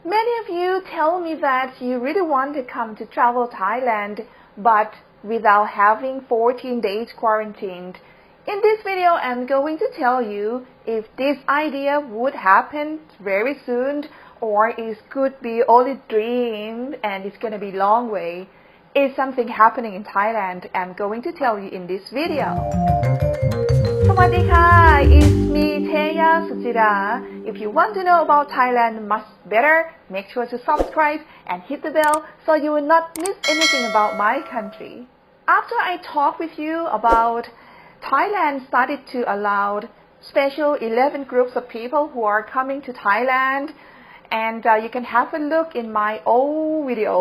Many of you tell me that you really want to come to travel Thailand, but without having 14 days quarantined. In this video, I'm going to tell you if this idea would happen very soon or it could be only dream and it's going to be long way. Is something happening in Thailand? I'm going to tell you in this video. สวัสดีค่ะ It's me Teya Suchira. If you want to know about Thailand much better, make sure to subscribe and hit the bell so you will not miss anything about my country. After I talk with you about Thailand started to allow special 11 groups of people who are coming to Thailand, and you can have a look in my old video.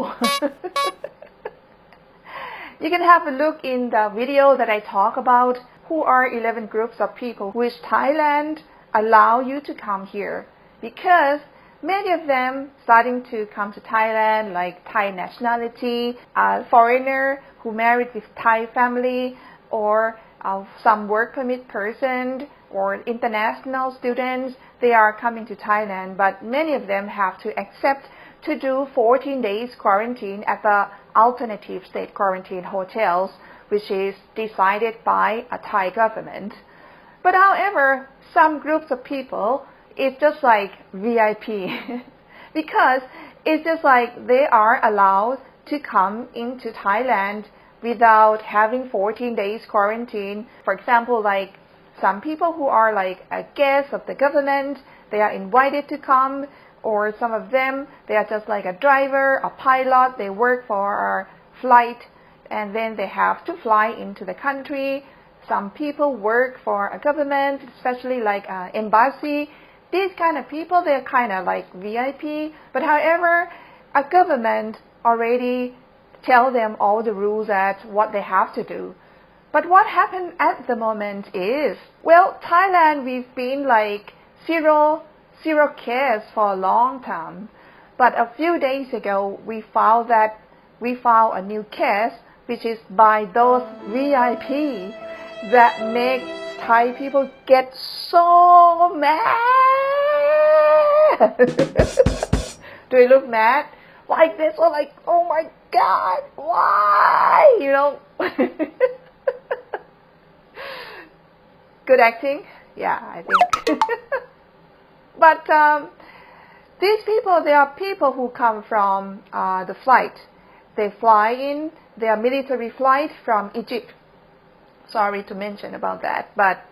You can have a look in the video that I talk about who are 11 groups of people which Thailand allow you to come here, because many of them starting to come to Thailand like Thai nationality, foreigner who married with Thai family, or some work permit person or international students. They are coming to Thailand, but many of them have to accept to do 14 days quarantine at the alternative state quarantine hotels, which is decided by a Thai government. But however, some groups of people, it's just like VIP because it's just like they are allowed to come into Thailand without having 14 days quarantine. For example, like some people who are like a guest of the government, they are invited to come, or some of them, they are just like a driver, a pilot, they work for a flight, and then they have to fly into the country. Some people work for a government, especially like an embassy. These kind of people, they're kind of like VIP, but however, a government already tell them all the rules at what they have to do. But what happened at the moment is, well, Thailand, we've been like zero case for a long time. But a few days ago, we found a new case, which is by those VIP that makes Thai people get so mad. Do you look mad? Like this, or like, oh my God, why? You know? Good acting? Yeah, I think. But these people, they are people who come from the flight. They fly in their military flight from Egypt. Sorry to mention about that, but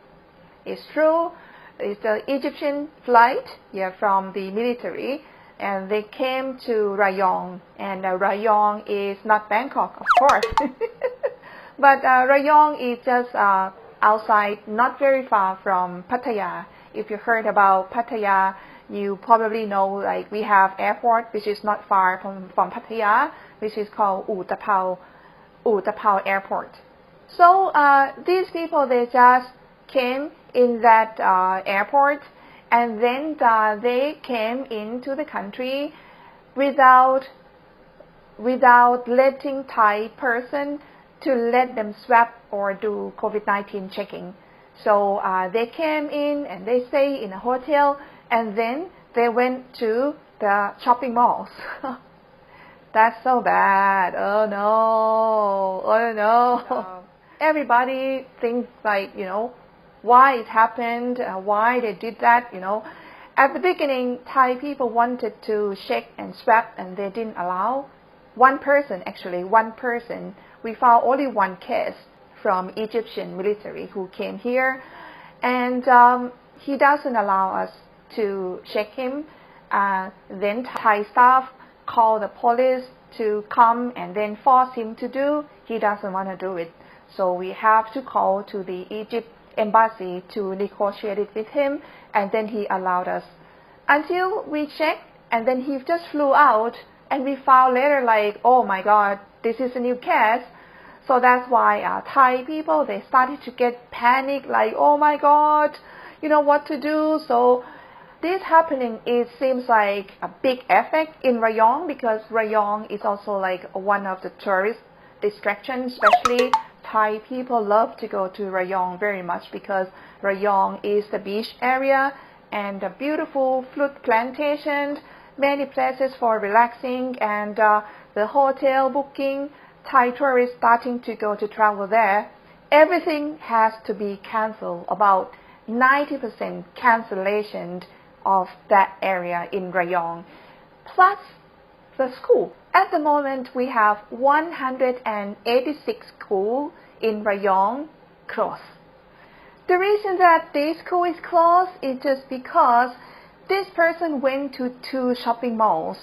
it's true. It's the Egyptian flight, yeah, from the military, and they came to Rayong. And Rayong is not Bangkok, of course, but Rayong is just outside, not very far from Pattaya. If you heard about Pattaya, you probably know like we have airport which is not far from Pattaya, which is called Utapao Airport. So these people, they just came in that airport, and then they came into the country without letting Thai person to let them swab or do COVID-19 checking. So they came in and they stay in a hotel, and then they went to the shopping malls. That's so bad. Oh no. Oh no. Everybody thinks like, you know, why it happened, why they did that, you know. At the beginning, Thai people wanted to check and swab, and they didn't allow. One person. We found only one case from Egyptian military who came here, and he doesn't allow us to check him. Then Thai staff call the police to come and then force him to do. He doesn't want to do it. So we have to call to the Egypt embassy to negotiate it with him, and then he allowed us. Until we checked, and then he just flew out, and we found later like, oh my God, this is a new case. So that's why Thai people, they started to get panic, like, oh my God, you know what to do. So this happening, it seems like a big effect in Rayong, because Rayong is also like one of the tourist distractions, especially Thai people love to go to Rayong very much because Rayong is the beach area and the beautiful fruit plantations. many places for relaxing, and the hotel booking, Thai tourists starting to go to travel there. Everything has to be cancelled, about 90% cancellation of that area in Rayong. Plus the school. At the moment, we have 186 schools in Rayong closed. The reason that this school is closed is just because this person went to 2 shopping malls.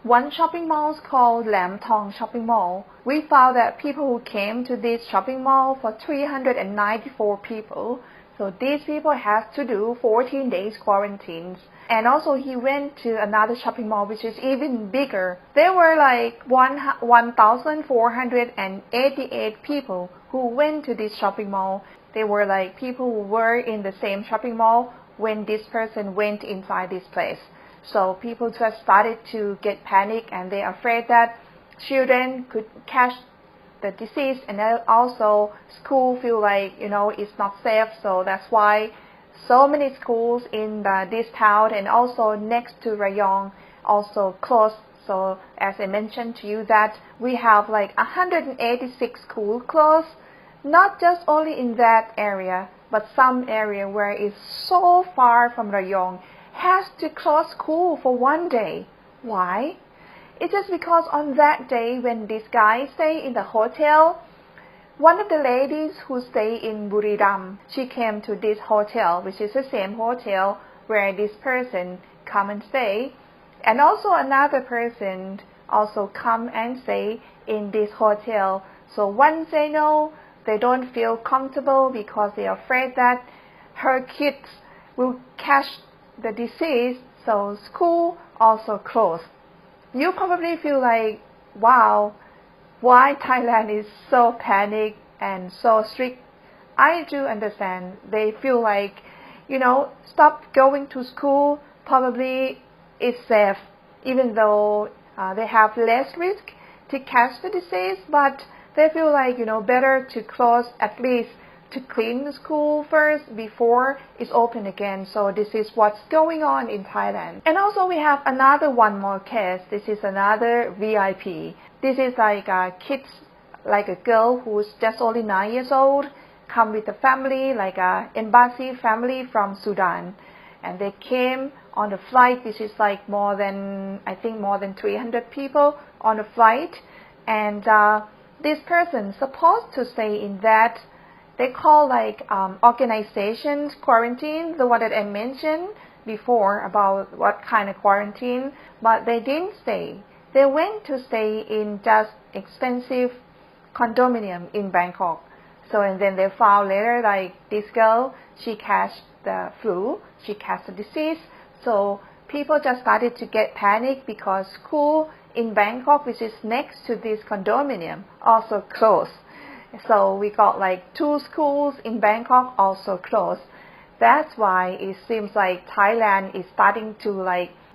One shopping mall is called Lam Thong Shopping Mall. We found that people who came to this shopping mall for 394 people. So these people have to do 14 days quarantines. And also he went to another shopping mall which is even bigger. There were like 1,488 people who went to this shopping mall. They were like people who were in the same shopping mall when this person went inside this place. So people just started to get panic, and they're afraid that children could catch the disease, and also school feel like it's not safe. So that's why so many schools in this town and also next to Rayong also closed. So as I mentioned to you that we have like 186 schools closed, not just only in that area, but some area where it's so far from Rayong has to close school for one day. Why? It's just because on that day when this guy stay in the hotel, one of the ladies who stay in Buriram, she came to this hotel, which is the same hotel where this person come and stay, and also another person also come and stay in this hotel. So once they know, they don't feel comfortable because they are afraid that her kids will catch the disease, so school also closed. You probably feel like, wow, why Thailand is so panicked and so strict. I do understand. They feel like, stop going to school, probably is safe, even though they have less risk to catch the disease, but they feel like, better to close, at least to clean the school first before it's open again. So this is what's going on in Thailand. And also we have one more case. This is another VIP. This is like kids, like a girl who's just only 9 years old, come with a family, like a embassy family from Sudan. And they came on the flight, which is like more than 300 people on the flight. And this person supposed to stay in that, they call like organization quarantine, the one that I mentioned before about what kind of quarantine, but they didn't stay. They went to stay in just expensive condominium in Bangkok. So and then they found later like this girl, she catch the flu, she catch the disease. So people just started to get panic because school in Bangkok, which is next to this condominium, also closed. So we got like 2 schools in Bangkok also closed. That's why it seems like Thailand is starting to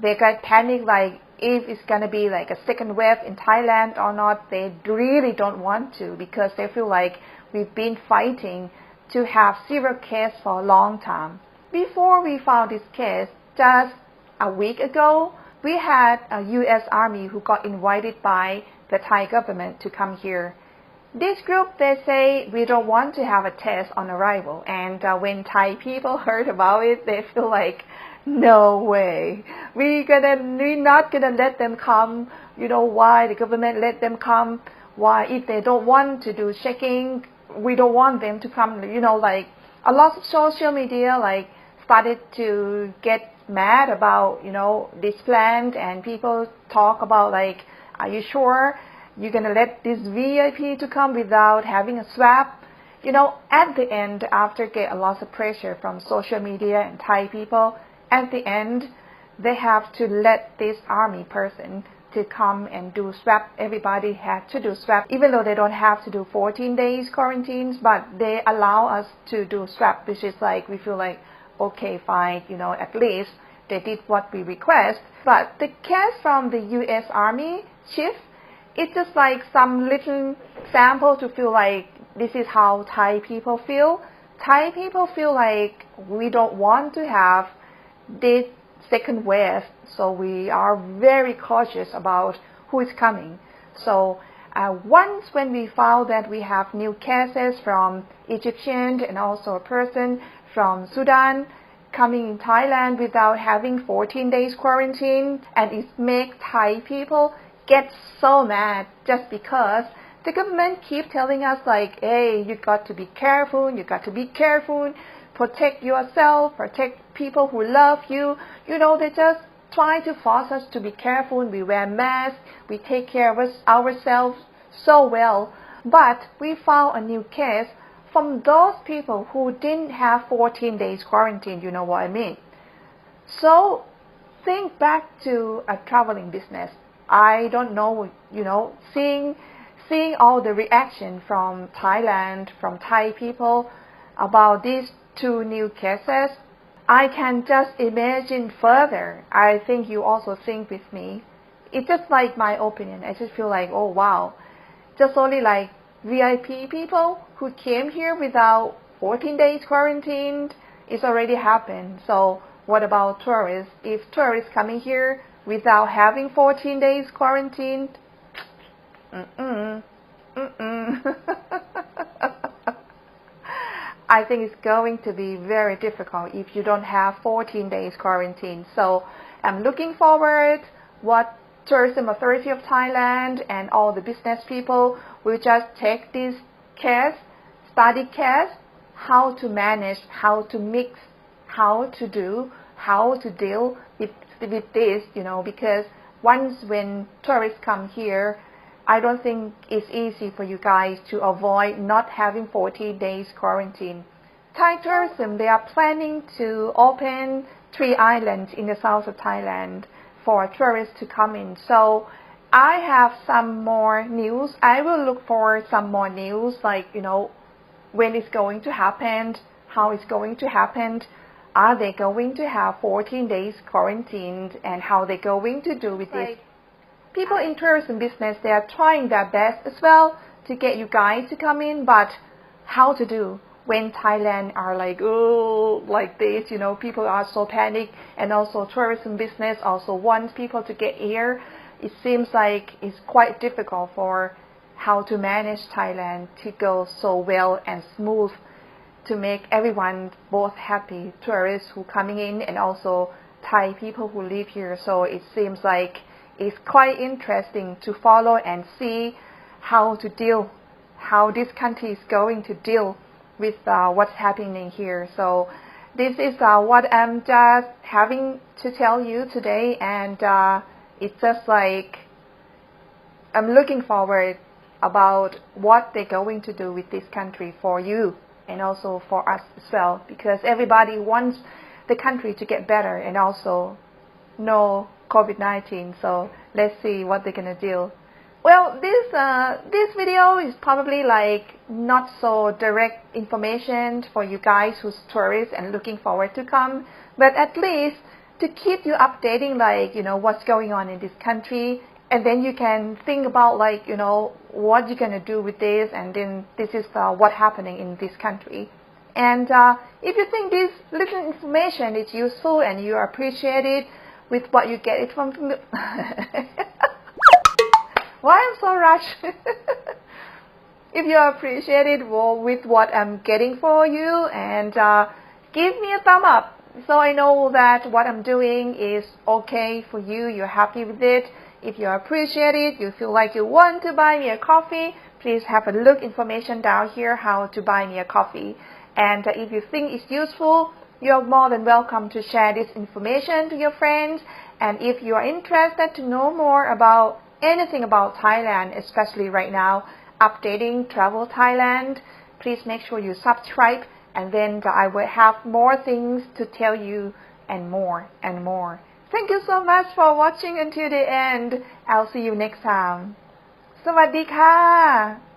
they got panic like if it's gonna be like a second wave in Thailand or not. They really don't want to because they feel like we've been fighting to have 0 case for a long time. Before we found this case, just a week ago, we had a U.S. Army who got invited by the Thai government to come here. This group, they say, we don't want to have a test on arrival. And when Thai people heard about it, they feel like, no way. We're not gonna let them come. You know why the government let them come? Why, if they don't want to do checking, we don't want them to come. A lot of social media started to get mad about this plan, and people talk about are you sure you're gonna let this VIP to come without having a swab? At the end, after get a lot of pressure from social media and Thai people, at the end they have to let this army person to come and do swab. Everybody had to do swab, even though they don't have to do 14 days quarantines, but they allow us to do swab, which is we feel like, okay, fine, at least they did what we request. But the case from the U.S. Army chief, it's just some little sample to feel like this is how Thai people feel. Thai people feel like we don't want to have this second wave, so we are very cautious about who is coming. So once when we found that we have new cases from Egyptian and also a person from Sudan coming in Thailand without having 14 days quarantine, and it makes Thai people get so mad just because the government keep telling us like, hey, you got to be careful, you got to be careful, protect yourself, protect people who love you. You know, they just try to force us to be careful. We wear masks, we take care of ourselves so well. But we found a new case from those people who didn't have 14 days quarantine, you know what I mean? So think back to a traveling business. I don't know, you know, seeing all the reaction from Thailand, from Thai people about these two new cases, I can just imagine further. I think you also think with me. It's just like my opinion. I just feel like, oh wow, just only like VIP people who came here without 14 days quarantine, it's already happened. So what about tourists? If tourists coming here without having 14 days quarantine, I think it's going to be very difficult if you don't have 14 days quarantine. So I'm looking forward what Tourism Authority of Thailand and all the business people will just take this case, study case, how to manage, how to mix, how to do, how to deal with this, you know, because once when tourists come here, I don't think it's easy for you guys to avoid not having 14 days quarantine. Thai tourism, they are planning to open 3 islands in the south of Thailand for tourists to come in. So I have some more news. I will look for some more news, like, you know, when it's going to happen, how it's going to happen. Are they going to have 14 days quarantine, and how they're going to do with this? People in tourism business, they are trying their best as well to get you guys to come in, but how to do when Thailand are like, oh, like this, you know, people are so panicked, and also tourism business also wants people to get here. It seems like it's quite difficult for how to manage Thailand to go so well and smooth to make everyone both happy, tourists who coming in and also Thai people who live here. So it seems like it's quite interesting to follow and see how to deal, how this country is going to deal with what's happening here. So this is what I'm just having to tell you today, and it's just like I'm looking forward about what they're going to do with this country for you and also for us as well, because everybody wants the country to get better and also no COVID-19. So let's see what they're gonna do. Well, this video is probably like not so direct information for you guys who's tourists and looking forward to come, but at least to keep you updating, like, you know, what's going on in this country, and then you can think about, like, you know, what you're gonna do with this, and then this is what's happening in this country. And if you think this little information is useful and you appreciate it with what you get it from why I'm so rushed? If you appreciate it with what I'm getting for you, and give me a thumb up so I know that what I'm doing is okay for you, you're happy with it. If you appreciate it, you feel like you want to buy me a coffee, please have a look information down here how to buy me a coffee. And if you think it's useful, you're more than welcome to share this information to your friends. And if you are interested to know more about anything about Thailand, especially right now, updating Travel Thailand, please make sure you subscribe, and then I will have more things to tell you, and more and more. Thank you so much for watching until the end. I'll see you next time. สวัสดีค่ะ